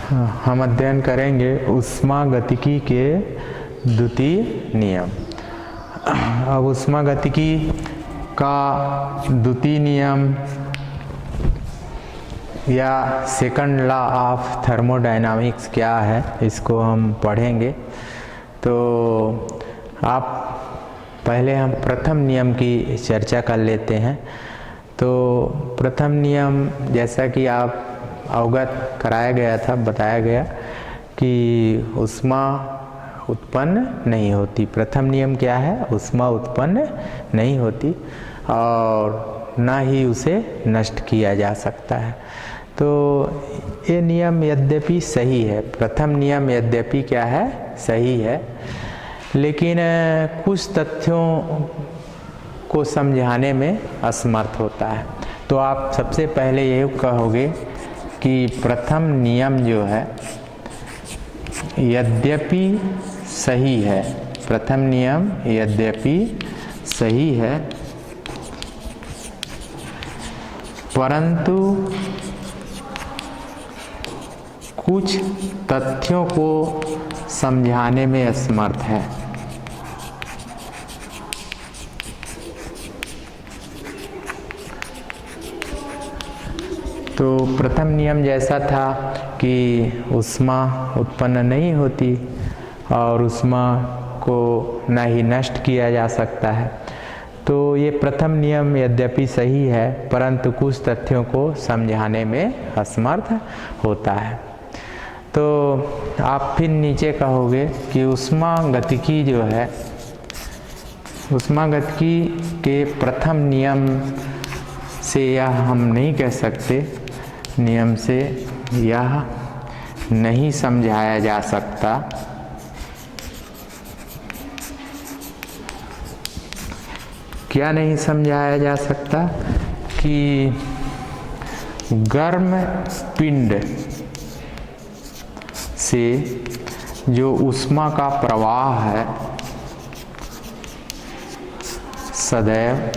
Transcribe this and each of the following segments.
हम अध्ययन करेंगे ऊष्मागतिकी के द्वितीय नियम। अब ऊष्मागतिकी का द्वितीय नियम या सेकंड लॉ ऑफ थर्मोडायनामिक्स क्या है, इसको हम पढ़ेंगे। तो आप पहले हम प्रथम नियम की चर्चा कर लेते हैं। तो प्रथम नियम जैसा कि आप अवगत कराया गया था, बताया गया कि ऊष्मा उत्पन्न नहीं होती। प्रथम नियम क्या है? ऊष्मा उत्पन्न नहीं होती और ना ही उसे नष्ट किया जा सकता है। तो ये नियम यद्यपि सही है, प्रथम नियम यद्यपि क्या है? सही है, लेकिन कुछ तथ्यों को समझाने में असमर्थ होता है। तो आप सबसे पहले ये कहोगे कि प्रथम नियम जो है यद्यपि सही है, प्रथम नियम यद्यपि सही है, परंतु कुछ तथ्यों को समझाने में असमर्थ है। तो प्रथम नियम जैसा था कि ऊष्मा उत्पन्न नहीं होती और ऊष्मा को न ही नष्ट किया जा सकता है। तो ये प्रथम नियम यद्यपि सही है, परंतु कुछ तथ्यों को समझाने में असमर्थ होता है। तो आप फिर नीचे कहोगे कि ऊष्मागतिकी जो है, ऊष्मागतिकी के प्रथम नियम से यह हम नहीं कह सकते, नियम से यह नहीं समझाया जा सकता क्या नहीं समझाया जा सकता कि गर्म पिंड से जो ऊष्मा का प्रवाह है सदैव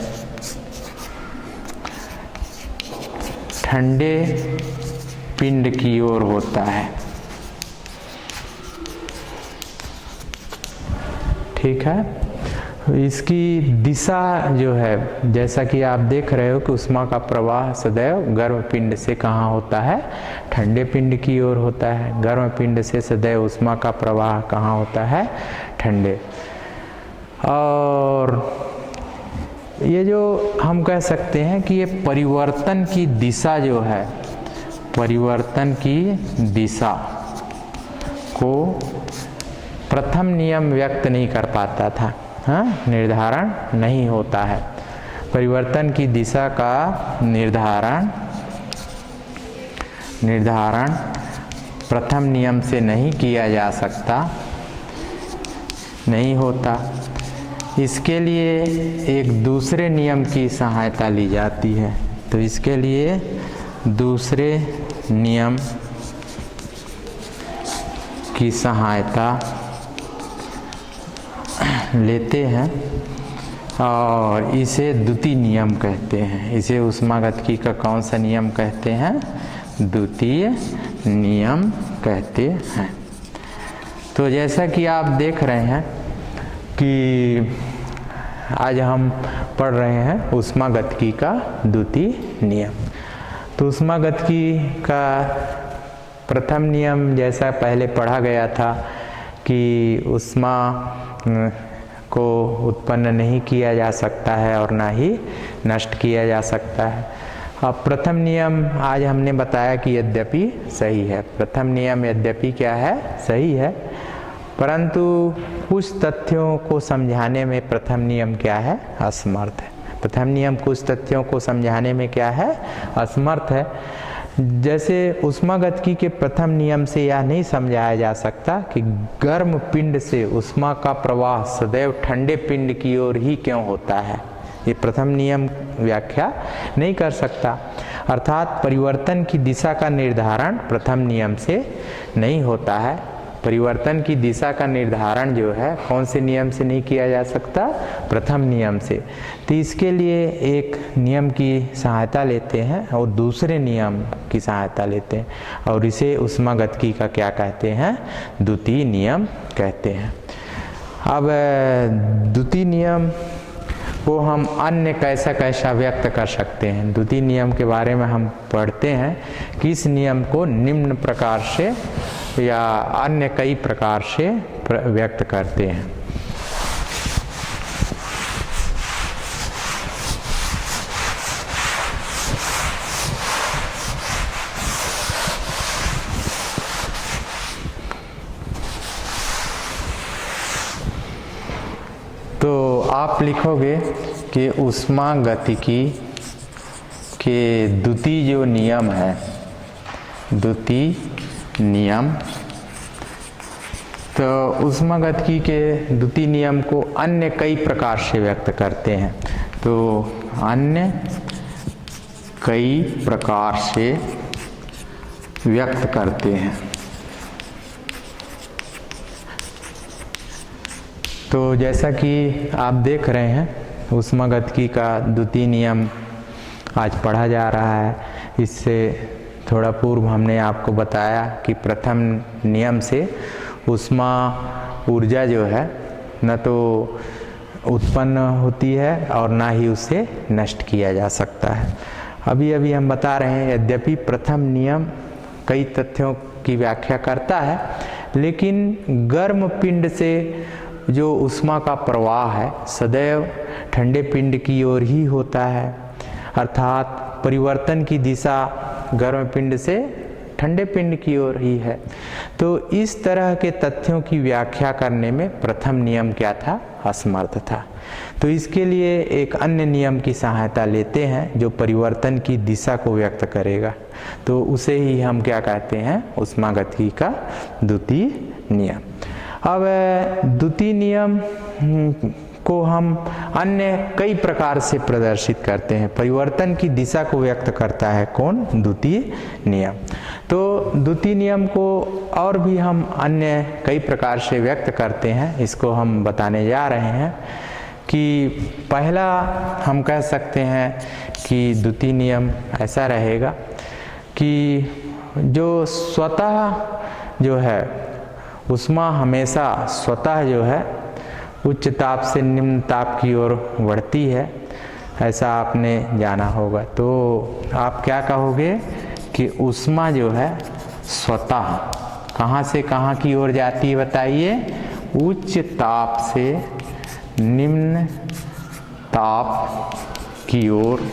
ठंडे पिंड की ओर होता है। ठीक है, इसकी दिशा जो है, जैसा कि आप देख रहे हो कि ऊष्मा का प्रवाह सदैव गर्म पिंड से कहाँ होता है? ठंडे पिंड की ओर होता है। गर्म पिंड से सदैव ऊष्मा का प्रवाह कहाँ होता है? ठंडे। और ये जो हम कह सकते हैं कि ये परिवर्तन की दिशा जो है, परिवर्तन की दिशा को प्रथम नियम व्यक्त नहीं कर पाता था, हाँ, निर्धारण नहीं होता है। परिवर्तन की दिशा का निर्धारण प्रथम नियम से नहीं किया जा सकता, नहीं होता। इसके लिए एक दूसरे नियम की सहायता ली जाती है। तो इसके लिए दूसरे नियम की सहायता लेते हैं और इसे द्वितीय नियम कहते हैं। इसे ऊष्मागतिकी का कौन सा नियम कहते हैं? द्वितीय नियम कहते हैं। तो जैसा कि आप देख रहे हैं कि आज हम पढ़ रहे हैं ऊष्मागतिकी का द्वितीय नियम। तो ऊष्मागतिकी का प्रथम नियम जैसा पहले पढ़ा गया था कि ऊष्मा को उत्पन्न नहीं किया जा सकता है और ना ही नष्ट किया जा सकता है। अब प्रथम नियम आज हमने बताया कि यद्यपि सही है। प्रथम नियम यद्यपि क्या है? सही है, परंतु कुछ तथ्यों को समझाने में प्रथम नियम क्या है? असमर्थ है। प्रथम नियम कुछ तथ्यों को समझाने में क्या है? असमर्थ है। जैसे ऊष्मागतिकी के प्रथम नियम से यह नहीं समझाया जा सकता कि गर्म पिंड से ऊष्मा का प्रवाह सदैव ठंडे पिंड की ओर ही क्यों होता है। ये प्रथम नियम व्याख्या नहीं कर सकता। अर्थात परिवर्तन की दिशा का निर्धारण प्रथम नियम से नहीं होता है। परिवर्तन की दिशा का निर्धारण जो है कौन से नियम से नहीं किया जा सकता, प्रथम नियम से। तो इसके लिए एक नियम की सहायता लेते हैं और दूसरे नियम की सहायता लेते हैं और इसे ऊष्मागतिकी का क्या कहते हैं, द्वितीय नियम कहते हैं। अब द्वितीय नियम को हम अन्य कैसा कैसा व्यक्त कर सकते हैं। द्वितीय नियम के बारे में हम पढ़ते हैं कि इस नियम को निम्न प्रकार से या अन्य कई प्रकार से व्यक्त करते हैं। तो आप लिखोगे कि ऊष्मागतिकी के द्वितीय जो नियम है, द्वितीय नियम, तो ऊष्मागतिकी के द्वितीय नियम को अन्य कई प्रकार से व्यक्त करते हैं। तो अन्य कई प्रकार से व्यक्त करते हैं। तो जैसा कि आप देख रहे हैं ऊष्मागतिकी का द्वितीय नियम आज पढ़ा जा रहा है। इससे थोड़ा पूर्व हमने आपको बताया कि प्रथम नियम से ऊष्मा ऊर्जा जो है न तो उत्पन्न होती है और ना ही उसे नष्ट किया जा सकता है। अभी हम बता रहे हैं यद्यपि प्रथम नियम कई तथ्यों की व्याख्या करता है, लेकिन गर्म पिंड से जो ऊष्मा का प्रवाह है सदैव ठंडे पिंड की ओर ही होता है, अर्थात परिवर्तन की दिशा गर्म पिंड से ठंडे पिंड की ओर ही है। तो इस तरह के तथ्यों की व्याख्या करने में प्रथम नियम क्या था, असमर्थ था। तो इसके लिए एक अन्य नियम की सहायता लेते हैं जो परिवर्तन की दिशा को व्यक्त करेगा। तो उसे ही हम क्या कहते हैं, ऊष्मागतिकी का द्वितीय नियम। अब द्वितीय नियम को हम अन्य कई प्रकार से प्रदर्शित करते हैं। परिवर्तन की दिशा को व्यक्त करता है कौन, द्वितीय नियम। तो द्वितीय नियम को और भी हम अन्य कई प्रकार से व्यक्त करते हैं। इसको हम बताने जा रहे हैं कि पहला हम कह सकते हैं कि द्वितीय नियम ऐसा रहेगा कि जो स्वतः जो है ऊष्मा हमेशा स्वतः जो है उच्च ताप से निम्न ताप की ओर बढ़ती है, ऐसा आपने जाना होगा। तो आप क्या कहोगे कि ऊष्मा जो है स्वतः कहाँ से कहाँ की ओर जाती है, बताइए, उच्च ताप से निम्न ताप की ओर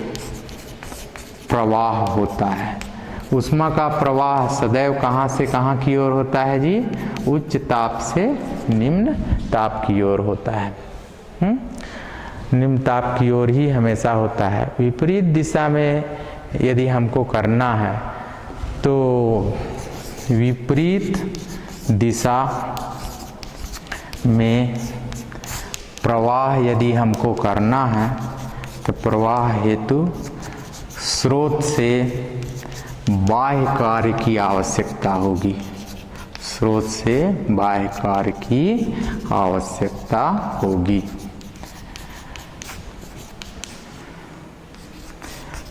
प्रवाह होता है। ऊष्मा का प्रवाह सदैव कहाँ से कहाँ की ओर होता है जी, उच्च ताप से निम्न ताप की ओर होता है। निम्न ताप की ओर ही हमेशा होता है। विपरीत दिशा में यदि हमको करना है तो विपरीत दिशा में प्रवाह यदि हमको करना है तो प्रवाह हेतु स्रोत से बाह्य कार्य की आवश्यकता होगी। स्रोत से बाह्य कार्य की आवश्यकता होगी।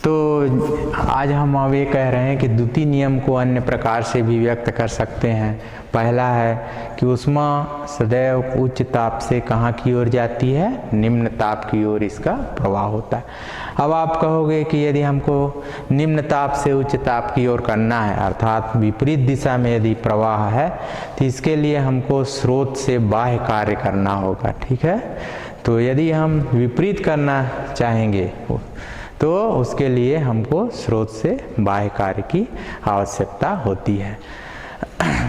तो आज हम अब ये कह रहे हैं कि द्वितीय नियम को अन्य प्रकार से भी व्यक्त कर सकते हैं। पहला है कि ऊष्मा सदैव उच्च ताप से कहाँ की ओर जाती है, निम्न ताप की ओर इसका प्रवाह होता है। अब आप कहोगे कि यदि हमको निम्न ताप से उच्च ताप की ओर करना है, अर्थात विपरीत दिशा में यदि प्रवाह है, तो इसके लिए हमको स्रोत से बाह्य कार्य करना होगा। ठीक है, तो यदि हम विपरीत करना चाहेंगे तो उसके लिए हमको स्रोत से बाह्य कार्य की आवश्यकता होती है।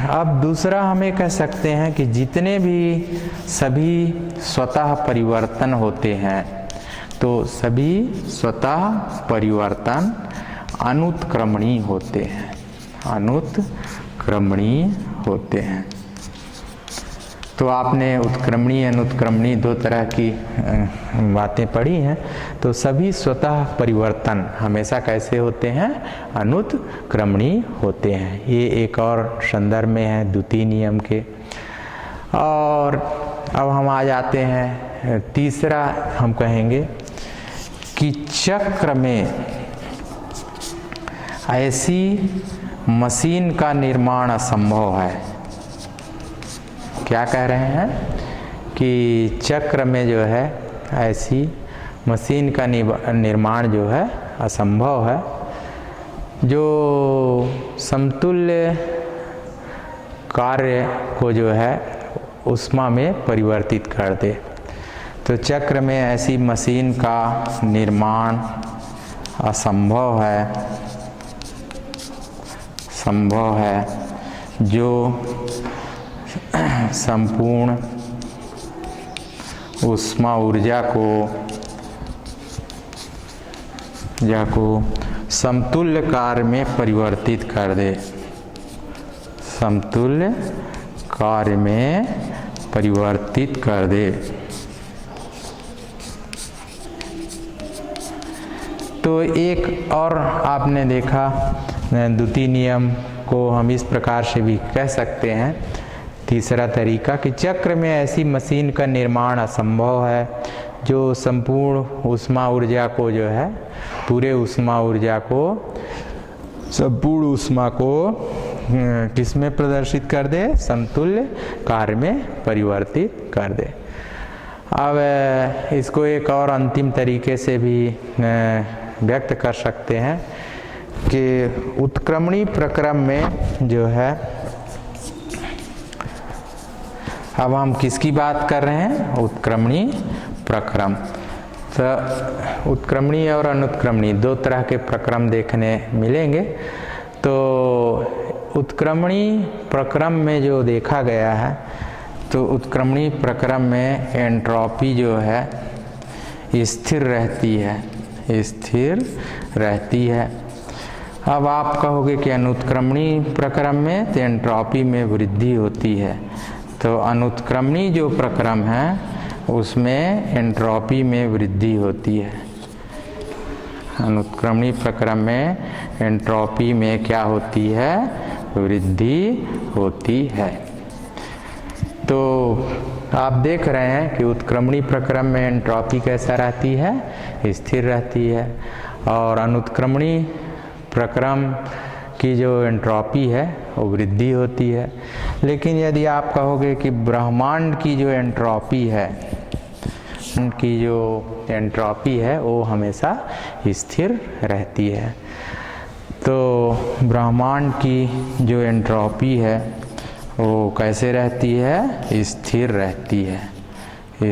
अब दूसरा हमें कह सकते हैं कि जितने भी सभी स्वतः परिवर्तन होते हैं तो सभी स्वतः परिवर्तन अनुत्क्रमणीय होते हैं, अनुत्क्रमणीय होते हैं। तो आपने उत्क्रमणीय अनुत्क्रमणीय दो तरह की बातें पढ़ी हैं। तो सभी स्वतः परिवर्तन हमेशा कैसे होते हैं? अनुत्क्रमणीय होते हैं। ये एक और संदर्भ में है द्वितीय नियम के। और अब हम आ जाते हैं तीसरा, हम कहेंगे कि चक्र में ऐसी मशीन का निर्माण असंभव है। क्या कह रहे हैं कि चक्र में जो है ऐसी मशीन का निर्माण जो है असंभव है, जो समतुल्य कार्य को जो है ऊष्मा में परिवर्तित कर दे। तो चक्र में ऐसी मशीन का निर्माण असंभव है, संभव है, जो संपूर्ण ऊष्मा ऊर्जा को समतुल्य कार्य में परिवर्तित कर दे, समतुल्य कार्य में परिवर्तित कर दे। तो एक और आपने देखा द्वितीय नियम को हम इस प्रकार से भी कह सकते हैं, तीसरा तरीका, कि चक्र में ऐसी मशीन का निर्माण असंभव है जो संपूर्ण ऊष्मा ऊर्जा को जो है, पूरे ऊष्मा ऊर्जा को, संपूर्ण ऊष्मा को किसमें प्रदर्शित कर दे? समतुल्य कार्य में परिवर्तित कर दे। अब इसको एक और अंतिम तरीके से भी व्यक्त कर सकते हैं कि उत्क्रमणी प्रक्रम में जो है, अब हम किसकी बात कर रहे हैं? उत्क्रमणी प्रक्रम। तो उत्क्रमणी और अनुत्क्रमणी दो तरह के प्रक्रम देखने मिलेंगे। तो उत्क्रमणी प्रक्रम में जो देखा गया है, तो उत्क्रमणी प्रक्रम में एंट्रोपी जो है स्थिर रहती है, स्थिर रहती है। अब आप कहोगे कि अनुत्क्रमणी प्रक्रम में तो एंट्रोपी में वृद्धि होती है। तो अनुत्क्रमणी जो प्रक्रम है उसमें एंट्रोपी में वृद्धि होती है। अनुत्क्रमणी प्रक्रम में एंट्रोपी में क्या होती है? वृद्धि होती है। तो आप देख रहे हैं कि उत्क्रमणी प्रक्रम में एंट्रोपी कैसा रहती है? स्थिर रहती है। और अनुत्क्रमणी प्रक्रम की जो एंट्रोपी है वो वृद्धि होती है। लेकिन यदि आप कहोगे कि ब्रह्मांड की जो एंट्रोपी है, की जो एंट्रोपी है वो हमेशा स्थिर रहती है। तो ब्रह्मांड की जो एंट्रोपी है वो कैसे रहती है? स्थिर रहती है,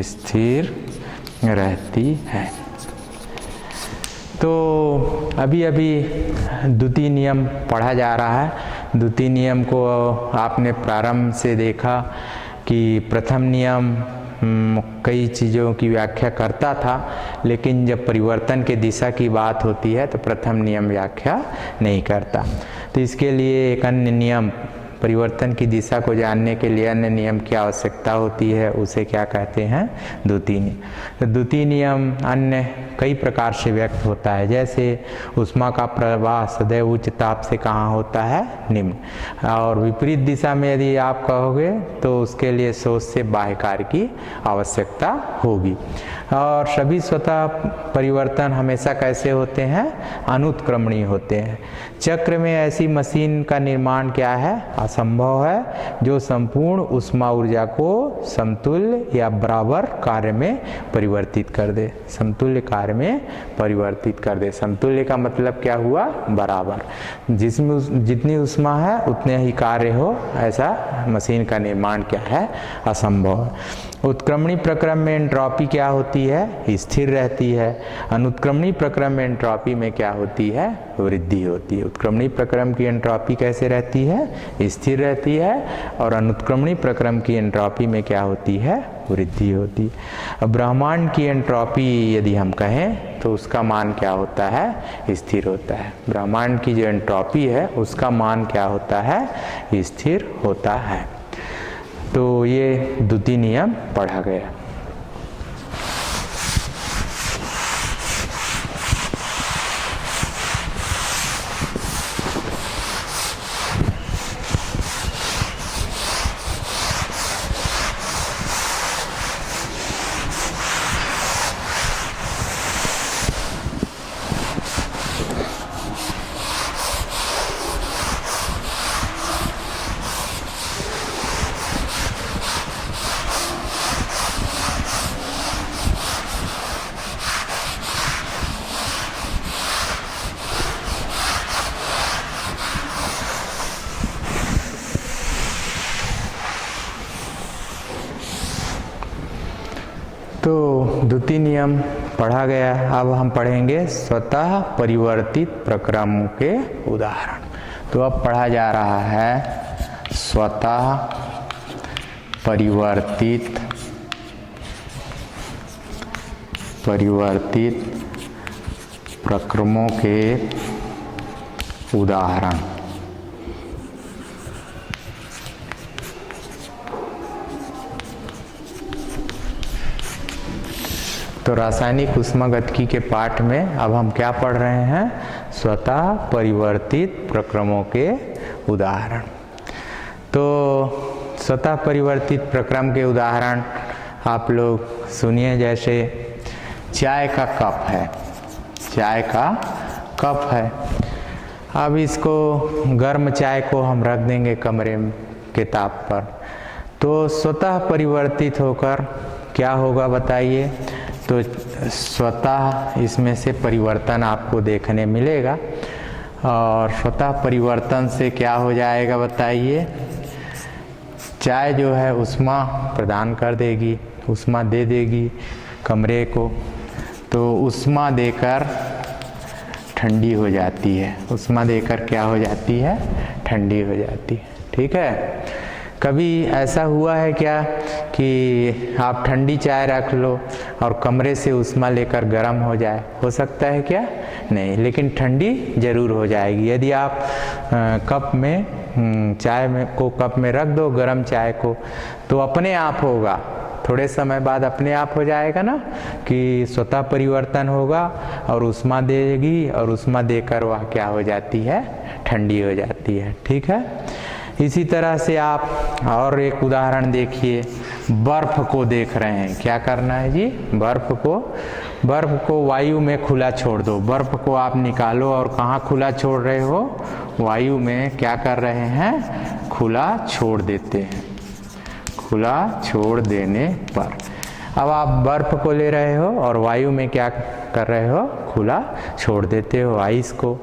स्थिर रहती है। तो अभी द्वितीय नियम पढ़ा जा रहा है। द्वितीय नियम को आपने प्रारंभ से देखा कि प्रथम नियम कई चीज़ों की व्याख्या करता था, लेकिन जब परिवर्तन के दिशा की बात होती है तो प्रथम नियम व्याख्या नहीं करता। तो इसके लिए एक अन्य नियम, परिवर्तन की दिशा को जानने के लिए अन्य नियम की आवश्यकता होती है, उसे क्या कहते हैं? द्वितीय नियम। तो द्वितीय नियम अन्य कई प्रकार से व्यक्त होता है। जैसे ऊष्मा का प्रवाह सदैव उच्च ताप से कहाँ होता है? निम्न। और विपरीत दिशा में यदि आप कहोगे तो उसके लिए सोच से बाह्य कार्य की आवश्यकता होगी। और सभी स्वतः परिवर्तन हमेशा कैसे होते हैं? अनुत्क्रमणीय होते हैं। चक्र में ऐसी मशीन का निर्माण क्या है? असंभव है, जो संपूर्ण ऊष्मा ऊर्जा को समतुल्य या बराबर कार्य में परिवर्तित कर दे, समतुल्य कार्य में परिवर्तित कर दे। समतुल्य का मतलब क्या हुआ? बराबर। जिसमें जितनी ऊष्मा है उतने ही कार्य हो, ऐसा मशीन का निर्माण क्या है? असंभव है। उत्क्रमणी प्रक्रम में एंट्रोपी क्या होती है? स्थिर रहती है। अनुत्क्रमणी प्रक्रम में एंट्रोपी में क्या होती है? वृद्धि होती है। उत्क्रमणी प्रक्रम की एंट्रोपी कैसे रहती है? स्थिर रहती है। और अनुत्क्रमणी प्रक्रम की एंट्रोपी में क्या होती है? वृद्धि होती है। अब ब्रह्मांड की एंट्रोपी यदि हम कहें तो उसका मान क्या होता है? स्थिर होता है। ब्रह्मांड की जो एंट्रोपी है उसका मान क्या होता है? स्थिर होता है। तो ये द्युति नियम पढ़ा गया। तो द्युति नियम पढ़ा गया। अब हम पढ़ेंगे स्वतः परिवर्तित प्रक्रमों के उदाहरण। तो अब पढ़ा जा रहा है स्वतः परिवर्तित प्रक्रमों के उदाहरण। तो रासायनिक ऊष्मागतिकी के पाठ में अब हम क्या पढ़ रहे हैं? स्वतः परिवर्तित प्रक्रमों के उदाहरण। तो स्वतः परिवर्तित प्रक्रम के उदाहरण आप लोग सुनिए। जैसे चाय का कप है, चाय का कप है। अब इसको गर्म चाय को हम रख देंगे कमरे के ताप पर, तो स्वतः परिवर्तित होकर क्या होगा बताइए? तो स्वतः इसमें से परिवर्तन आपको देखने मिलेगा। और स्वतः परिवर्तन से क्या हो जाएगा बताइए? चाय जो है ऊष्मा प्रदान कर देगी, ऊष्मा दे देगी कमरे को, तो ऊष्मा देकर ठंडी हो जाती है। ऊष्मा देकर क्या हो जाती है? ठंडी हो जाती है। ठीक है। कभी ऐसा हुआ है क्या कि आप ठंडी चाय रख लो और कमरे से ऊष्मा लेकर गर्म हो जाए? हो सकता है क्या? नहीं, लेकिन ठंडी जरूर हो जाएगी। यदि आप कप में चाय में को कप में रख दो गर्म चाय को, तो अपने आप होगा, थोड़े समय बाद अपने आप हो जाएगा ना कि स्वतः परिवर्तन होगा और ऊष्मा देगी, और ऊष्मा देकर वह क्या हो जाती है? ठंडी हो जाती है। ठीक है। इसी तरह से आप और एक उदाहरण देखिए। बर्फ को देख रहे हैं, क्या करना है जी? बर्फ को वायु में खुला छोड़ दो। बर्फ को आप निकालो और कहाँ खुला छोड़ रहे हो? वायु में क्या कर रहे हैं? खुला छोड़ देते हैं। खुला छोड़ देने पर अब आप बर्फ को ले रहे हो और वायु में क्या कर रहे हो? खुला छोड़ देते हो आइस को।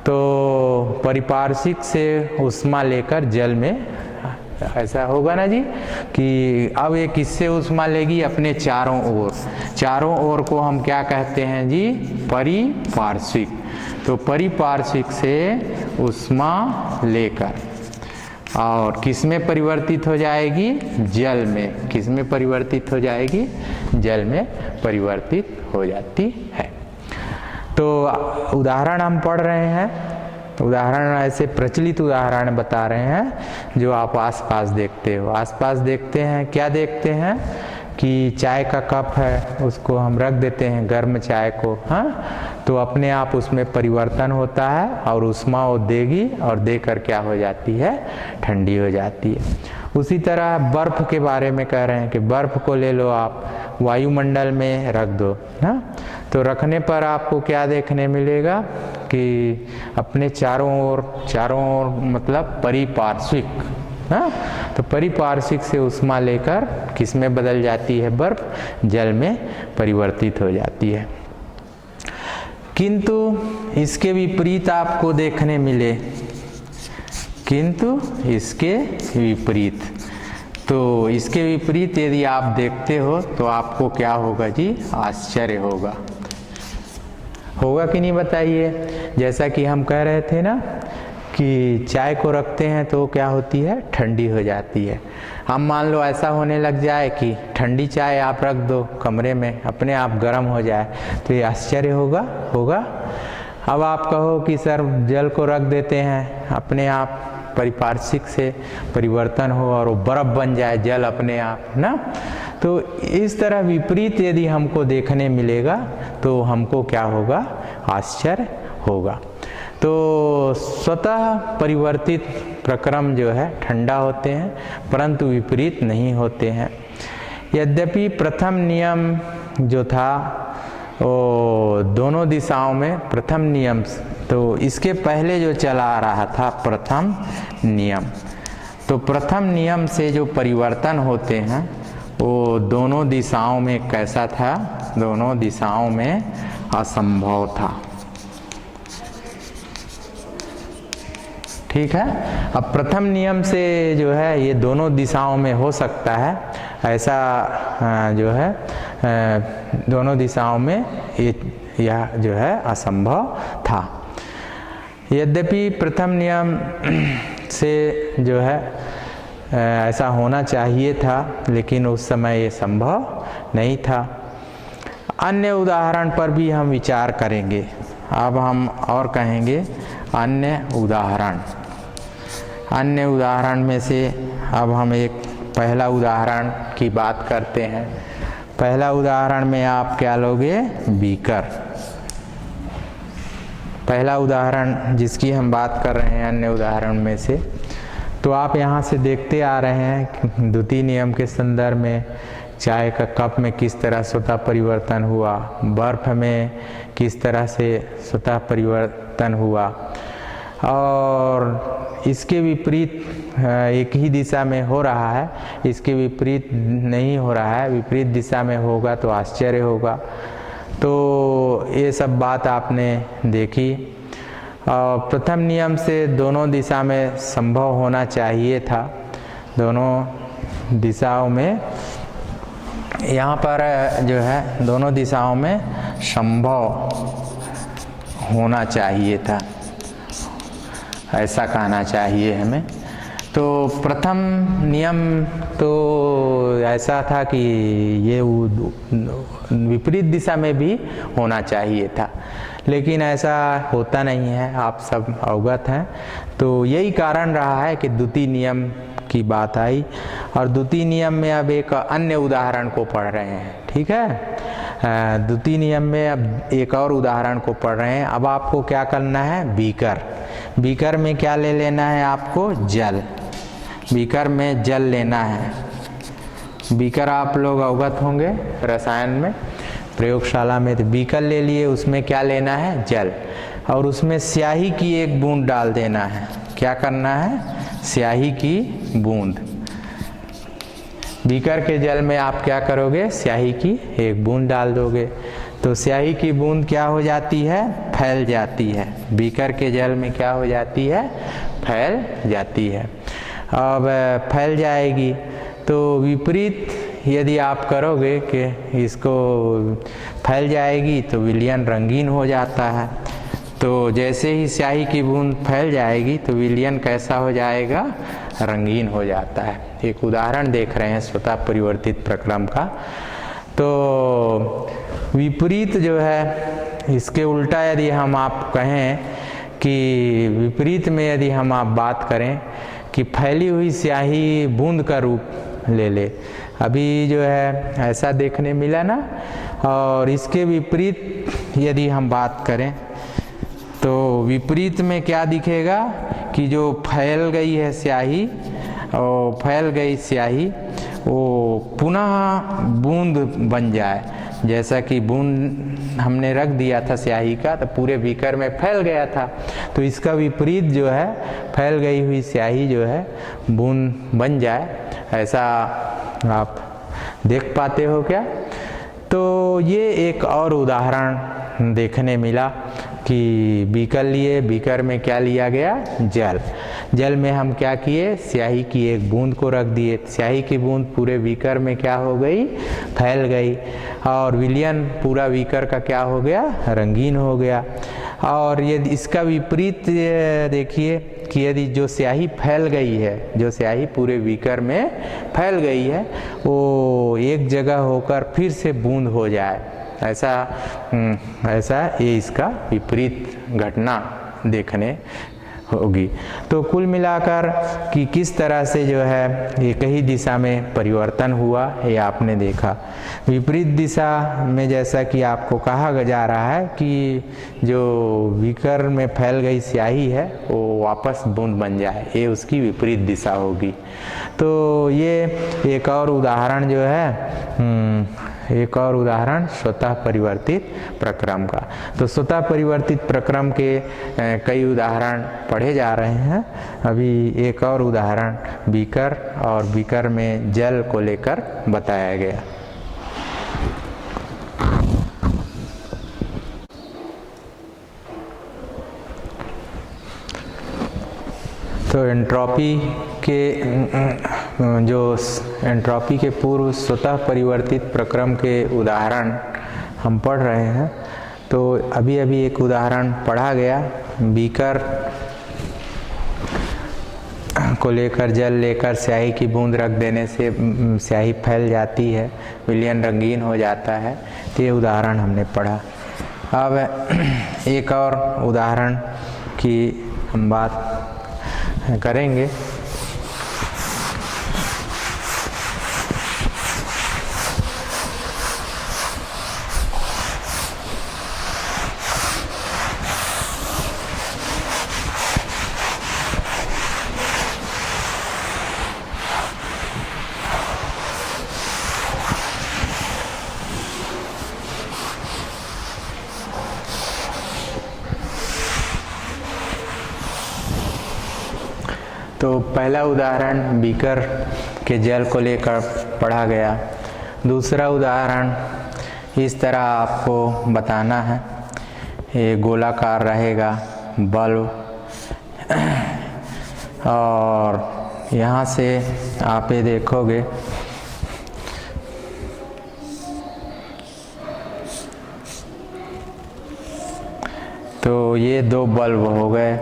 तो परिपार्श्विक से ऊष्मा लेकर जल में ऐसा होगा ना जी कि अब ये किससे ऊष्मा लेगी? अपने चारों ओर। चारों ओर को हम क्या कहते हैं जी? परिपार्श्विक। तो परिपार्श्विक से ऊष्मा लेकर और किस में परिवर्तित हो जाएगी? जल में। किस में परिवर्तित हो जाएगी? जल में परिवर्तित हो जाती है। तो उदाहरण हम पढ़ रहे हैं। उदाहरण ऐसे प्रचलित उदाहरण बता रहे हैं जो आप आसपास देखते हो। आसपास देखते हैं, क्या देखते हैं कि चाय का कप है, उसको हम रख देते हैं गर्म चाय को, हाँ, तो अपने आप उसमें परिवर्तन होता है और ऊष्मा वो देगी और देकर क्या हो जाती है? ठंडी हो जाती है। उसी तरह बर्फ के बारे में कह रहे हैं कि बर्फ को ले लो आप, वायुमंडल में रख दो, हाँ, तो रखने पर आपको क्या देखने मिलेगा कि अपने चारों ओर मतलब परिपार्श्विक, हाँ, तो परिपार्श्विक से ऊष्मा लेकर किस में बदल जाती है? बर्फ जल में परिवर्तित हो जाती है। किंतु इसके विपरीत आपको देखने मिले, किंतु इसके विपरीत, तो इसके विपरीत यदि आप देखते हो तो आपको क्या होगा जी? आश्चर्य होगा। होगा कि नहीं बताइए? जैसा कि हम कह रहे थे ना कि चाय को रखते हैं तो क्या होती है? ठंडी हो जाती है। हम मान लो ऐसा होने लग जाए कि ठंडी चाय आप रख दो कमरे में, अपने आप गर्म हो जाए, तो ये आश्चर्य होगा? अब आप कहो कि सर जल को रख देते हैं, अपने आप पारिपार्श्विक से परिवर्तन हो और वो बर्फ बन जाए जल अपने आप ना। तो इस तरह विपरीत यदि हमको देखने मिलेगा तो हमको क्या होगा, आश्चर्य होगा। तो स्वतः परिवर्तित प्रक्रम जो है ठंडा होते हैं परंतु विपरीत नहीं होते हैं। यद्यपि प्रथम नियम जो था वो दोनों दिशाओं में, प्रथम नियम तो इसके पहले जो चला आ रहा था प्रथम नियम, तो प्रथम नियम से जो परिवर्तन होते हैं वो दोनों दिशाओं में कैसा था, दोनों दिशाओं में असंभव था। ठीक है। अब प्रथम नियम से जो है ये दोनों दिशाओं में हो सकता है, ऐसा जो है दोनों दिशाओं में यह जो है असंभव था। यद्यपि प्रथम नियम से जो है ऐसा होना चाहिए था लेकिन उस समय ये संभव नहीं था। अन्य उदाहरण पर भी हम विचार करेंगे। अब हम और कहेंगे अन्य उदाहरण। अन्य उदाहरण में से अब हम एक पहला उदाहरण की बात करते हैं। पहला उदाहरण में आप क्या लोगे, बीकर। पहला उदाहरण जिसकी हम बात कर रहे हैं अन्य उदाहरण में से, तो आप यहाँ से देखते आ रहे हैं कि द्वितीय नियम के संदर्भ में चाय का कप में किस तरह स्वतः परिवर्तन हुआ, बर्फ में किस तरह से स्वतः परिवर्तन हुआ, और इसके विपरीत एक ही दिशा में हो रहा है, इसके विपरीत नहीं हो रहा है, विपरीत दिशा में होगा तो आश्चर्य होगा। तो ये सब बात आपने देखी। प्रथम नियम से दोनों दिशा में संभव होना चाहिए था, दोनों दिशाओं में, यहाँ पर जो है दोनों दिशाओं में संभव होना चाहिए था, ऐसा कहना चाहिए हमें। तो प्रथम नियम तो ऐसा था कि ये विपरीत दिशा में भी होना चाहिए था, लेकिन ऐसा होता नहीं है, आप सब अवगत हैं। तो यही कारण रहा है कि द्वितीय नियम की बात आई, और द्वितीय नियम में अब एक अन्य उदाहरण को पढ़ रहे हैं। ठीक है, द्वितीय नियम में अब एक और उदाहरण को पढ़ रहे हैं। अब आपको क्या करना है, बीकर। बीकर में क्या ले लेना है आपको, जल। बीकर में जल लेना है। बीकर आप लोग अवगत होंगे रसायन में, प्रयोगशाला में। तो बीकर ले लिए, उसमें क्या लेना है, जल, और उसमें स्याही की एक बूंद डाल देना है। क्या करना है, स्याही की बूंद। बीकर के जल में आप क्या करोगे, स्याही की एक बूंद डाल दोगे, तो स्याही की बूंद क्या हो जाती है, फैल जाती है। बीकर के जल में क्या हो जाती है, फैल जाती है। अब फैल जाएगी तो विपरीत यदि आप करोगे कि इसको फैल जाएगी तो विलयन रंगीन हो जाता है। तो जैसे ही स्याही की बूंद फैल जाएगी तो विलयन कैसा हो जाएगा, रंगीन हो जाता है। एक उदाहरण देख रहे हैं स्वतः परिवर्तित प्रक्रम का। तो विपरीत जो है, इसके उल्टा यदि हम आप कहें कि विपरीत में यदि हम आप बात करें कि फैली हुई स्याही बूंद का रूप ले ले, अभी जो है ऐसा देखने मिला ना। और इसके विपरीत यदि हम बात करें तो विपरीत में क्या दिखेगा कि जो फैल गई है स्याही, और फैल गई स्याही वो पुनः बूंद बन जाए। जैसा कि बूंद हमने रख दिया था स्याही का तो पूरे बीकर में फैल गया था, तो इसका विपरीत जो है फैल गई हुई स्याही जो है बूंद बन जाए, ऐसा आप देख पाते हो क्या। तो ये एक और उदाहरण देखने मिला कि बीकर लिए, बीकर में क्या लिया गया, जल। जल में हम क्या किए, स्याही की एक बूंद को रख दिए। स्याही की बूंद पूरे बीकर में क्या हो गई, फैल गई, और विलयन पूरा बीकर का क्या हो गया, रंगीन हो गया। और यदि इसका विपरीत देखिए कि यदि जो स्याही फैल गई है, जो स्याही पूरे बीकर में फैल गई है, वो एक जगह होकर फिर से बूंद हो जाए, ऐसा ये इसका विपरीत घटना देखने होगी। तो कुल मिलाकर कि किस तरह से जो है एक ही दिशा में परिवर्तन हुआ ये आपने देखा। विपरीत दिशा में जैसा कि आपको कहा जा रहा है कि जो बीकर में फैल गई स्याही है वो वापस बूंद बन जाए, ये उसकी विपरीत दिशा होगी। तो ये एक और उदाहरण जो है एक और उदाहरण स्वतः परिवर्तित प्रक्रम का। तो स्वतः परिवर्तित प्रक्रम के कई उदाहरण पढ़े जा रहे हैं। अभी एक और उदाहरण बीकर और बीकर में जल को लेकर बताया गया। तो एंट्रोपी के पूर्व स्वतः परिवर्तित प्रक्रम के उदाहरण हम पढ़ रहे हैं। तो अभी एक उदाहरण पढ़ा गया, बीकर को लेकर जल लेकर स्याही की बूंद रख देने से स्याही फैल जाती है, विलयन रंगीन हो जाता है। तो ये उदाहरण हमने पढ़ा। अब एक और उदाहरण की हम बात करेंगे। तो पहला उदाहरण बीकर के जल को लेकर पढ़ा गया। दूसरा उदाहरण इस तरह आपको बताना है, ये गोलाकार रहेगा बल्ब, और यहाँ से आप ये देखोगे तो ये दो बल्ब हो गए।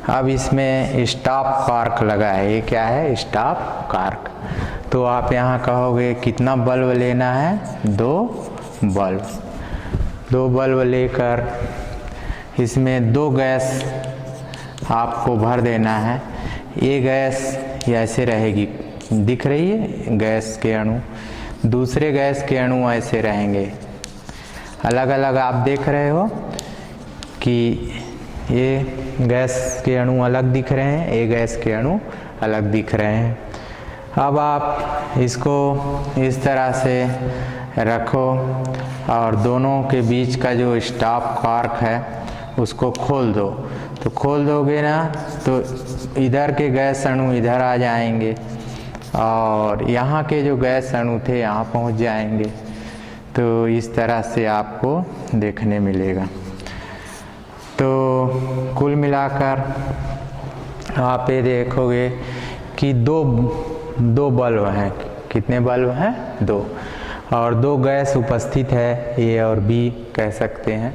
अब इसमें स्टॉप कार्क लगा है, ये क्या है? Stop cork. तो आप यहाँ कहोगे कितना बल्ब लेना है? दो बल्ब लेकर इसमें दो गैस आपको भर देना है। ये गैस ऐसे रहेगी, दिख रही है गैस के अणु, दूसरे गैस के अणु ऐसे रहेंगे, अलग अलग आप देख रहे हो कि ये गैस के अणु अलग दिख रहे हैं, ये गैस के अणु अलग दिख रहे हैं। अब आप इसको इस तरह से रखो और दोनों के बीच का जो स्टॉप कार्क है उसको खोल दो। तो खोल दोगे ना तो इधर के गैस अणु इधर आ जाएंगे और यहाँ के जो गैस अणु थे यहाँ पहुँच जाएंगे। तो इस तरह से आपको देखने मिलेगा। तो कुल मिलाकर आप ये देखोगे कि दो बल्ब हैं। कितने बल्ब हैं? दो, और दो गैस उपस्थित है, ए और बी कह सकते हैं,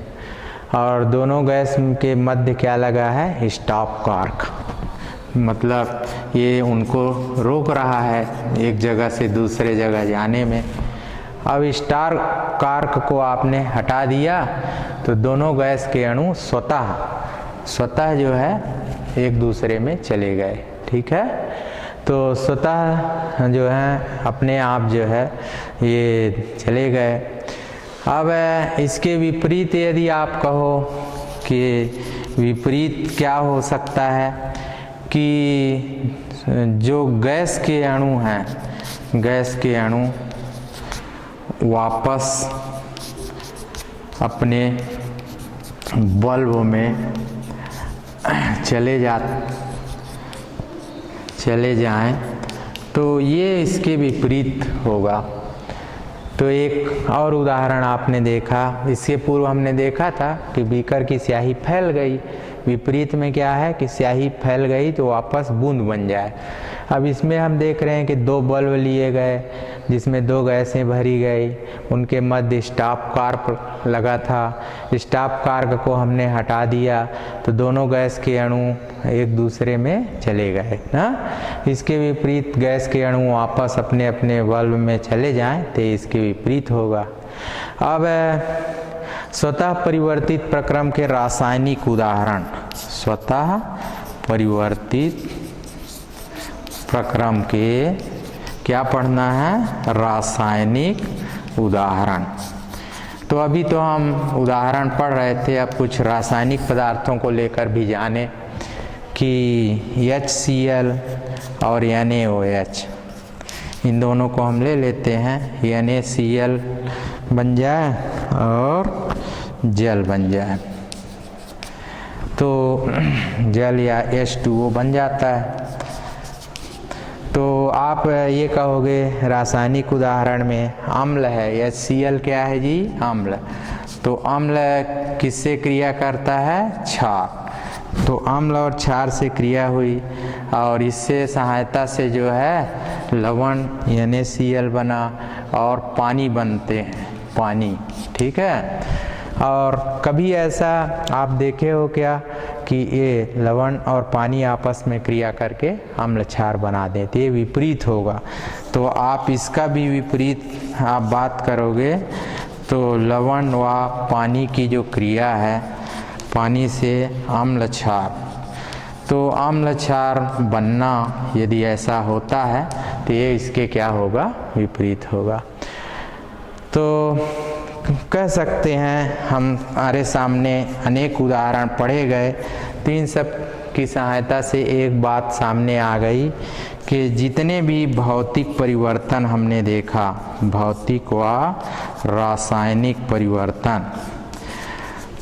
और दोनों गैस के मध्य क्या लगा है? Stop cork. मतलब ये उनको रोक रहा है एक जगह से दूसरे जगह जाने में। अब स्टार कार्क को आपने हटा दिया तो दोनों गैस के अणु स्वतः जो है एक दूसरे में चले गए। ठीक है, तो स्वतः जो है अपने आप जो है ये चले गए। अब इसके विपरीत यदि आप कहो कि विपरीत क्या हो सकता है कि जो गैस के अणु हैं, गैस के अणु वापस अपने बल्ब में चले जाएं, तो ये इसके विपरीत होगा। तो एक और उदाहरण आपने देखा, इसके पूर्व हमने देखा था कि बीकर की स्याही फैल गई। विपरीत में क्या है कि स्याही फैल गई तो वापस बूंद बन जाए। अब इसमें हम देख रहे हैं कि दो बल्ब लिए गए जिसमें दो गैसें भरी गई, उनके मध्य स्टॉप कार्क लगा था। स्टॉप कार्क को हमने हटा दिया तो दोनों गैस के अणु एक दूसरे में चले गए ना। इसके विपरीत गैस के अणु वापस अपने अपने बल्ब में चले जाएं तो इसके विपरीत होगा। अब स्वतः परिवर्तित प्रक्रम के रासायनिक उदाहरण, स्वतः परिवर्तित प्रक्रम के क्या पढ़ना है, रासायनिक उदाहरण। तो अभी तो हम उदाहरण पढ़ रहे थे, अब कुछ रासायनिक पदार्थों को लेकर भी जाने कि HCl और NaOH, इन दोनों को हम ले लेते हैं, NaCl बन जाए और जल बन जाए, तो जल या H2O बन जाता है। तो आप ये कहोगे रासायनिक उदाहरण में अम्ल है, HCl क्या है जी, अम्ल। तो अम्ल किससे क्रिया करता है, क्षार। तो अम्ल और क्षार से क्रिया हुई और इससे सहायता से जो है लवण NaCl बना और पानी बनते हैं, पानी, ठीक है। और कभी ऐसा आप देखे हो क्या कि ये लवण और पानी आपस में क्रिया करके अम्ल क्षार बना देते, ये विपरीत होगा। तो आप इसका भी विपरीत आप बात करोगे तो लवण व पानी की जो क्रिया है, पानी से अम्ल क्षार, तो अम्ल क्षार बनना यदि ऐसा होता है तो ये इसके क्या होगा, विपरीत होगा। तो कह सकते हैं हमारे सामने अनेक उदाहरण पढ़े गए, तो इन सब की सहायता से एक बात सामने आ गई कि जितने भी भौतिक परिवर्तन हमने देखा, भौतिक व रासायनिक परिवर्तन,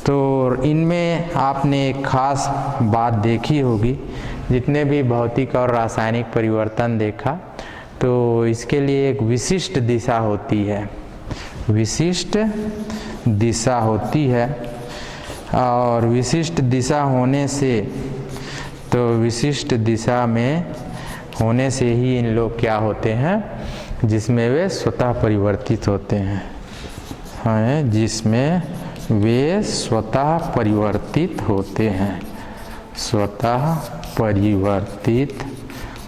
तो इनमें आपने एक खास बात देखी होगी, जितने भी भौतिक और रासायनिक परिवर्तन देखा तो इसके लिए एक विशिष्ट दिशा होती है, विशिष्ट दिशा होती है। और विशिष्ट दिशा होने से, तो विशिष्ट दिशा में होने से ही इन लोग क्या होते हैं, जिसमें वे स्वतः परिवर्तित होते हैं, जिसमें वे स्वतः परिवर्तित होते हैं, स्वतः परिवर्तित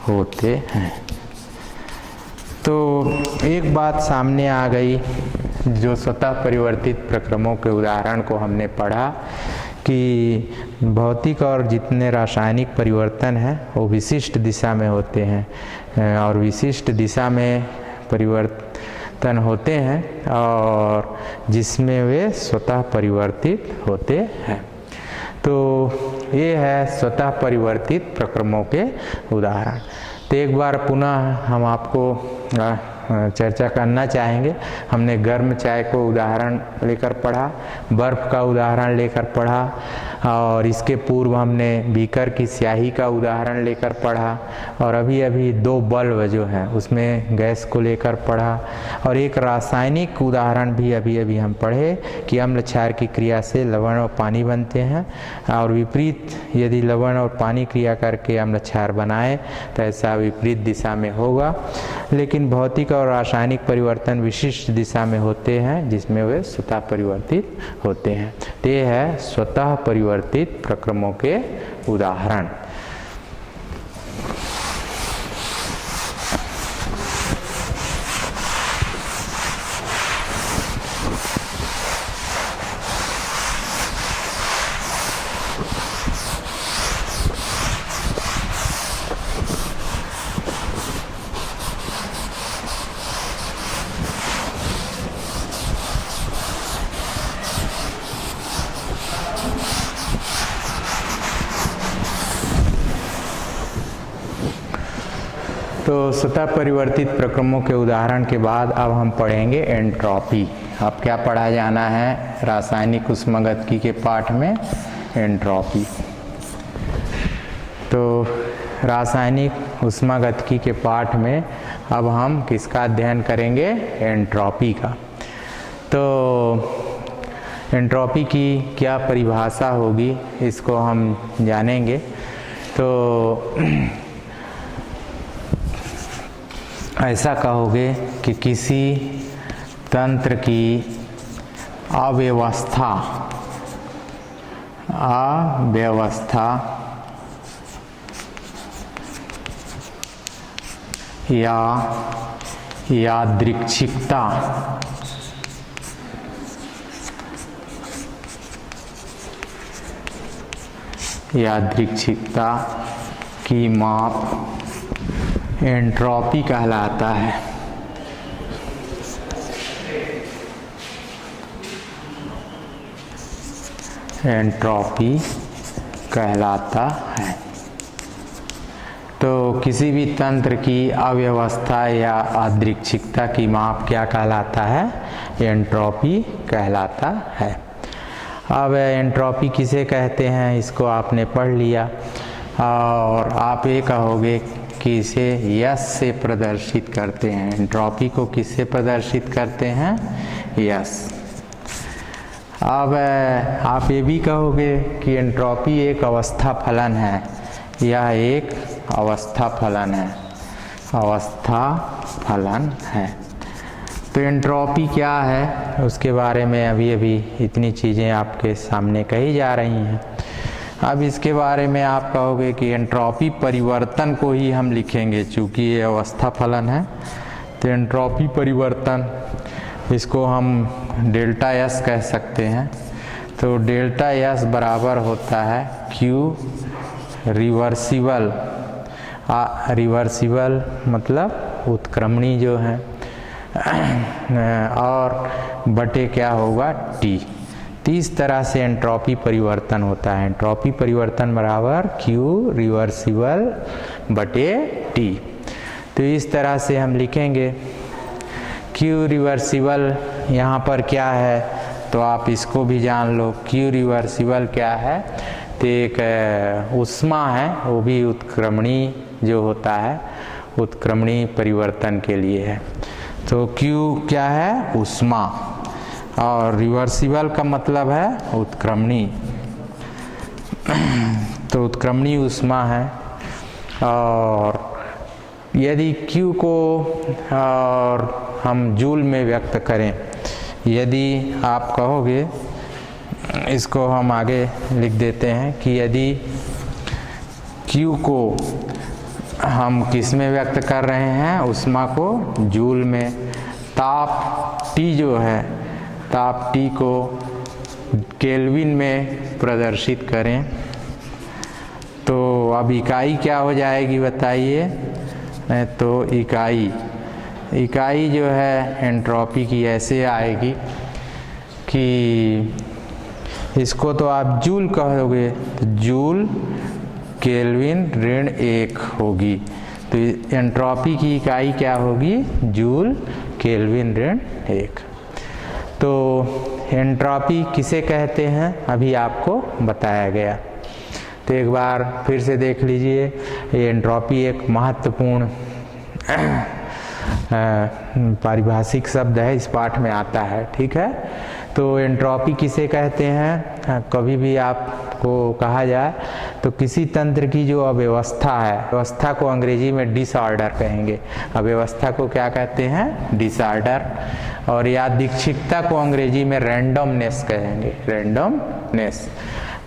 होते हैं। तो एक बात सामने आ गई, जो स्वतः परिवर्तित प्रक्रमों के उदाहरण को हमने पढ़ा कि भौतिक और जितने रासायनिक परिवर्तन हैं वो विशिष्ट दिशा में होते हैं और विशिष्ट दिशा में परिवर्तन होते हैं और जिसमें वे स्वतः परिवर्तित होते हैं। तो ये है स्वतः परिवर्तित प्रक्रमों के उदाहरण। तो एक बार पुनः हम आपको चर्चा करना चाहेंगे। हमने गर्म चाय को उदाहरण लेकर पढ़ा, बर्फ़ का उदाहरण लेकर पढ़ा और इसके पूर्व हमने बीकर की स्याही का उदाहरण लेकर पढ़ा और अभी अभी 2 बल्ब जो हैं उसमें गैस को लेकर पढ़ा और एक रासायनिक उदाहरण भी अभी अभी हम पढ़े कि अम्ल क्षार की क्रिया से लवण और पानी बनते हैं और विपरीत यदि लवण और पानी क्रिया करके अम्ल क्षार बनाए तो ऐसा विपरीत दिशा में होगा। लेकिन भौतिक और रासायनिक परिवर्तन विशिष्ट दिशा में होते हैं जिसमें वे स्वतः परिवर्तित होते हैं। तो ये है स्वतः परिवर्तित प्रक्रमों के उदाहरण। तो स्वतः परिवर्तित प्रक्रमों के उदाहरण के बाद अब हम पढ़ेंगे एंट्रोपी। अब क्या पढ़ा जाना है रासायनिक ऊष्मागतिकी के पाठ में, एंट्रोपी। तो रासायनिक ऊष्मागतिकी के पाठ में अब हम किसका अध्ययन करेंगे, एंट्रोपी का। तो एंट्रोपी की क्या परिभाषा होगी इसको हम जानेंगे। तो ऐसा कहोगे कि किसी तंत्र की अव्यवस्था या यादृच्छिकता यादृच्छिकता की माप एंट्रोपी कहलाता है। एंट्रोपी कहलाता है। तो किसी भी तंत्र की अव्यवस्था या यादृच्छिकता की माप क्या कहलाता है? एंट्रोपी कहलाता है। अब एंट्रोपी किसे कहते हैं इसको आपने पढ़ लिया, और आप ये कहोगे कि इसे यस से प्रदर्शित करते हैं। एंट्रोपी को किससे प्रदर्शित करते हैं? यस। अब आप ये भी कहोगे कि एंट्रोपी एक अवस्था फलन है। यह एक अवस्था फलन है। अवस्था फलन है। तो एंट्रोपी क्या है उसके बारे में अभी इतनी चीज़ें आपके सामने कही जा रही हैं। अब इसके बारे में आप कहोगे कि एंट्रोपी परिवर्तन को ही हम लिखेंगे, चूँकि ये अवस्था फलन है। तो एंट्रोपी परिवर्तन, इसको हम डेल्टा एस कह सकते हैं। तो डेल्टा एस बराबर होता है क्यू रिवर्सिबल। रिवर्सिबल मतलब उत्क्रमणी जो है, और बटे क्या होगा? टी। तो इस तरह से एंट्रोपी परिवर्तन होता है। एंट्रोपी परिवर्तन बराबर क्यू रिवर्सिबल बटे टी। तो इस तरह से हम लिखेंगे। क्यू रिवर्सिबल यहाँ पर क्या है तो आप इसको भी जान लो। क्यू रिवर्सिबल क्या है? तो एक ऊष्मा है, वो भी उत्क्रमणी जो होता है, उत्क्रमणी परिवर्तन के लिए है। तो क्यू क्या है? ऊष्मा, और रिवर्सिबल का मतलब है उत्क्रमणी। तो उत्क्रमणी ऊष्मा है। और यदि क्यू को और हम जूल में व्यक्त करें, यदि आप कहोगे, इसको हम आगे लिख देते हैं कि यदि क्यू को हम किस में व्यक्त कर रहे हैं? ऊष्मा को जूल में। ताप टी जो है, ताप टी को केल्विन में प्रदर्शित करें तो अब इकाई क्या हो जाएगी बताइए? तो इकाई जो है एंट्रोपी की ऐसे आएगी कि इसको तो आप जूल कहोगे, तो जूल केल्विन ऋण 1 होगी। तो एंट्रोपी की इकाई क्या होगी? जूल केल्विन ऋण 1। तो एंट्रोपी किसे कहते हैं अभी आपको बताया गया। तो एक बार फिर से देख लीजिए। ये एंट्रोपी एक महत्वपूर्ण पारिभाषिक शब्द है, इस पाठ में आता है। ठीक है। तो एंट्रोपी किसे कहते हैं? कभी भी आपको कहा जाए तो किसी तंत्र की जो अव्यवस्था है, व्यवस्था को अंग्रेजी में डिसऑर्डर कहेंगे। अव्यवस्था को क्या कहते हैं? डिसऑर्डर। और यादृच्छिकता को अंग्रेजी में रैंडमनेस कहेंगे, रैंडमनेस।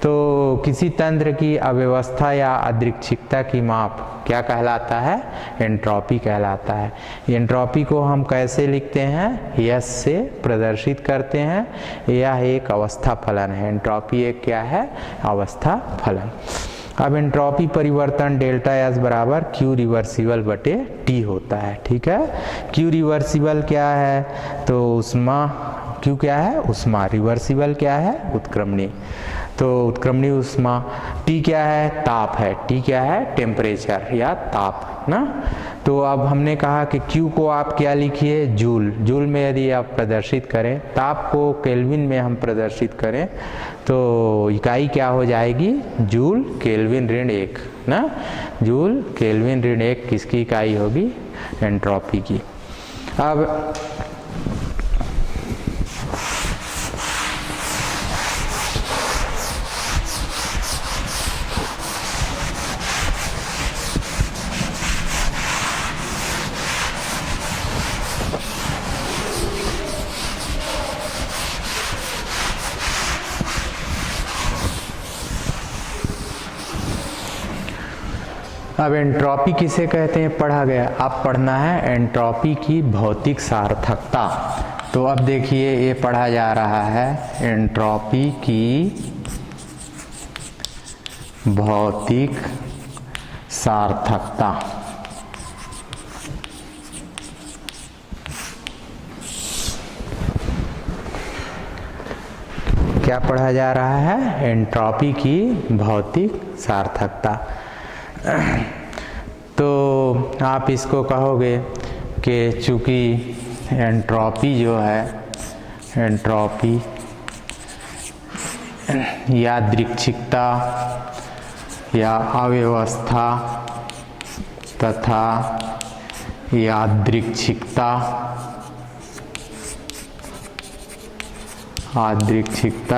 तो किसी तंत्र की अव्यवस्था या यादृच्छिकता की माप क्या कहलाता है? एंट्रोपी कहलाता है। एंट्रोपी को हम कैसे लिखते हैं? यस से प्रदर्शित करते हैं। यह एक अवस्था फलन है। एंट्रोपी एक क्या है? अवस्था फलन। अब एंट्रोपी परिवर्तन डेल्टा एस बराबर क्यू रिवर्सिबल बटे टी होता है। ठीक है। क्यू रिवर्सिबल क्या है? तो ऊष्मा। क्यू क्या है? ऊष्मा। रिवर्सिबल क्या है? उत्क्रमणी। तो उत्क्रमणी ऊष्मा। टी क्या है? ताप है। टी क्या है? टेम्परेचर या ताप ना। तो अब हमने कहा कि क्यू को आप क्या लिखिए? जूल। जूल में यदि आप प्रदर्शित करें, ताप को केल्विन में हम प्रदर्शित करें तो इकाई क्या हो जाएगी? जूल केल्विन ऋण 1 ना। जूल केल्विन ऋण 1 किसकी इकाई होगी? एंट्रोपी की। अब एंट्रोपी किसे कहते हैं पढ़ा गया। अब पढ़ना है एंट्रोपी की भौतिक सार्थकता। तो अब देखिए ये पढ़ा जा रहा है एंट्रोपी की भौतिक सार्थकता। क्या पढ़ा जा रहा है? एंट्रोपी की भौतिक सार्थकता। तो आप इसको कहोगे कि चूँकि एंट्रोपी जो है, एंट्रोपी यादृच्छिकता या अव्यवस्था तथा यादृच्छिकता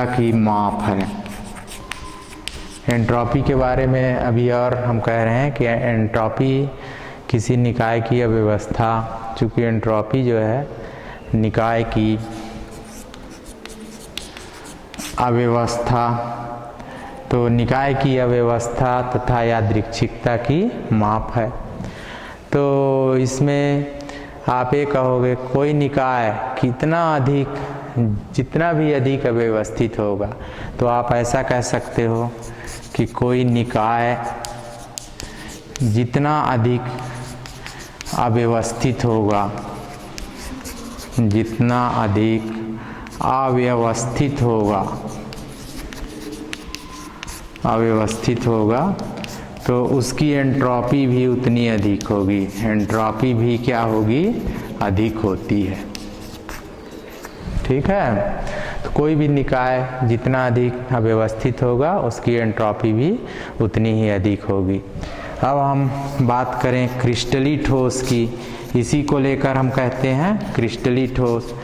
की माप है। एंट्रोपी के बारे में अभी और हम कह रहे हैं कि एंट्रोपी किसी निकाय की अव्यवस्था, चूँकि एंट्रोपी जो है निकाय की अव्यवस्था, तो निकाय की अव्यवस्था तथा यादृच्छिकता की माप है। तो इसमें आप ये कहोगे कोई निकाय कितना अधिक, जितना भी अधिक अव्यवस्थित होगा, तो आप ऐसा कह सकते हो कि कोई निकाय जितना अधिक अव्यवस्थित होगा, जितना अधिक अव्यवस्थित होगा तो उसकी एंट्रोपी भी उतनी अधिक होगी। एंट्रोपी भी क्या होगी? अधिक होती है। ठीक है, तो कोई भी निकाय जितना अधिक अव्यवस्थित होगा उसकी एंट्रोपी भी उतनी ही अधिक होगी। अब हम बात करें क्रिस्टली ठोस की, इसी को लेकर हम कहते हैं क्रिस्टली ठोस।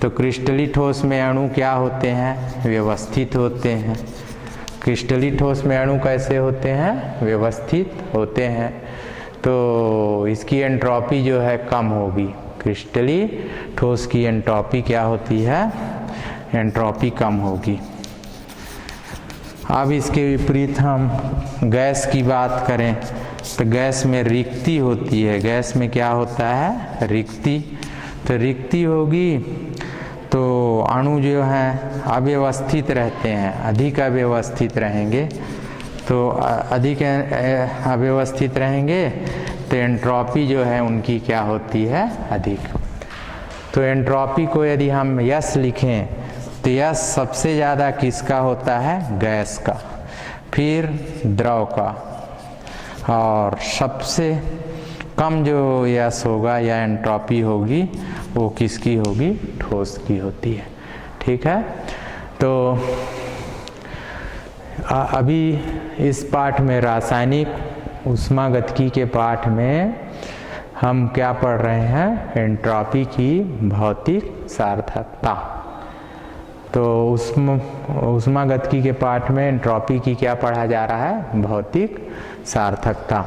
तो क्रिस्टली ठोस में अणु क्या होते हैं? व्यवस्थित होते हैं। क्रिस्टली ठोस में अणु कैसे होते हैं? व्यवस्थित होते हैं। तो इसकी एंट्रोपी जो है कम होगी। क्रिस्टली ठोस की एंट्रोपी क्या होती है? एंट्रोपी कम होगी। अब इसके विपरीत हम गैस की बात करें तो गैस में रिक्ति होती है। गैस में क्या होता है? रिक्ति। तो रिक्ति होगी तो अणु जो हैं अव्यवस्थित रहते हैं, अधिक अव्यवस्थित रहेंगे। तो अधिक अव्यवस्थित रहेंगे तो एंट्रोपी जो है उनकी क्या होती है? अधिक। तो एंट्रोपी को यदि हम यस लिखें तो यस सबसे ज़्यादा किसका होता है? गैस का, फिर द्रव का, और सबसे कम जो यस होगा या एंट्रोपी होगी वो किसकी होगी? ठोस की होती है। ठीक है, तो अभी इस पाठ में रासायनिक ऊष्मागतिकी के पाठ में हम क्या पढ़ रहे हैं? एंट्रोपी की भौतिक सार्थकता। तो ऊष्मागतिकी के पाठ में एंट्रोपी की क्या पढ़ा जा रहा है? भौतिक सार्थकता।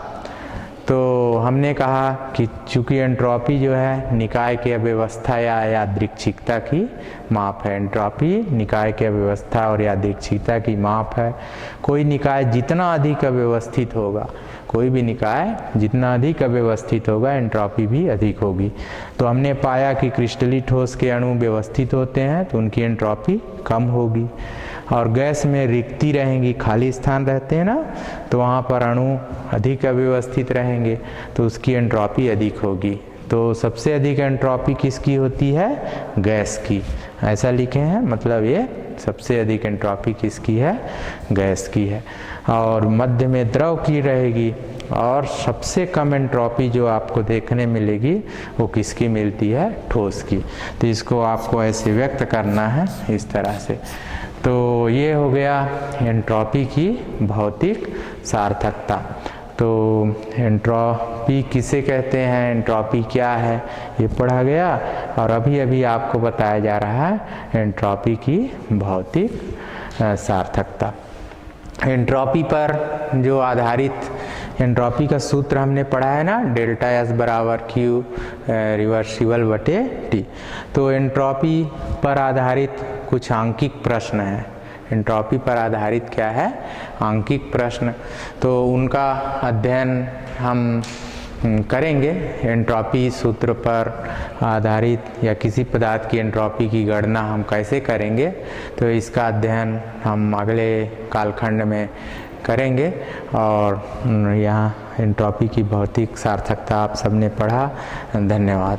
तो हमने कहा कि चूँकि एंट्रोपी जो है निकाय की अव्यवस्था या यादृच्छिकता की माप है। एंट्रोपी निकाय की अव्यवस्था और यादृच्छिकता की माप है। कोई निकाय जितना अधिक अव्यवस्थित होगा, कोई भी निकाय जितना अधिक अव्यवस्थित होगा एंट्रोपी भी अधिक होगी। तो हमने पाया कि क्रिस्टली ठोस के अणु व्यवस्थित होते हैं तो उनकी एंट्रोपी कम होगी, और गैस में रिक्ति रहेंगी, खाली स्थान रहते हैं ना, तो वहाँ पर अणु अधिक अव्यवस्थित रहेंगे तो उसकी एंट्रोपी अधिक होगी। तो सबसे अधिक एंट्रोपी किसकी होती है? गैस की। ऐसा लिखे हैं, मतलब ये सबसे अधिक एंट्रोपी किसकी है? गैस की है। और मध्य में द्रव की रहेगी, और सबसे कम एंट्रोपी जो आपको देखने मिलेगी वो किसकी मिलती है? ठोस की। तो इसको आपको ऐसे व्यक्त करना है इस तरह से। तो ये हो गया एंट्रोपी की भौतिक सार्थकता। तो एंट्रोपी किसे कहते हैं, एंट्रोपी क्या है, ये पढ़ा गया। और अभी अभी आपको बताया जा रहा है एंट्रोपी की भौतिक सार्थकता। एंट्रोपी पर जो आधारित एंट्रोपी का सूत्र हमने पढ़ा है ना, डेल्टा एस बराबर क्यू रिवर्सिबल बटे टी। तो एंट्रोपी पर आधारित कुछ आंकिक प्रश्न है। एंट्रोपी पर आधारित क्या है? आंकिक प्रश्न। तो उनका अध्ययन हम करेंगे। एंट्रोपी सूत्र पर आधारित या किसी पदार्थ की एंट्रोपी की गणना हम कैसे करेंगे, तो इसका अध्ययन हम अगले कालखंड में करेंगे। और यहाँ एंट्रोपी की भौतिक सार्थकता आप सबने पढ़ा। धन्यवाद।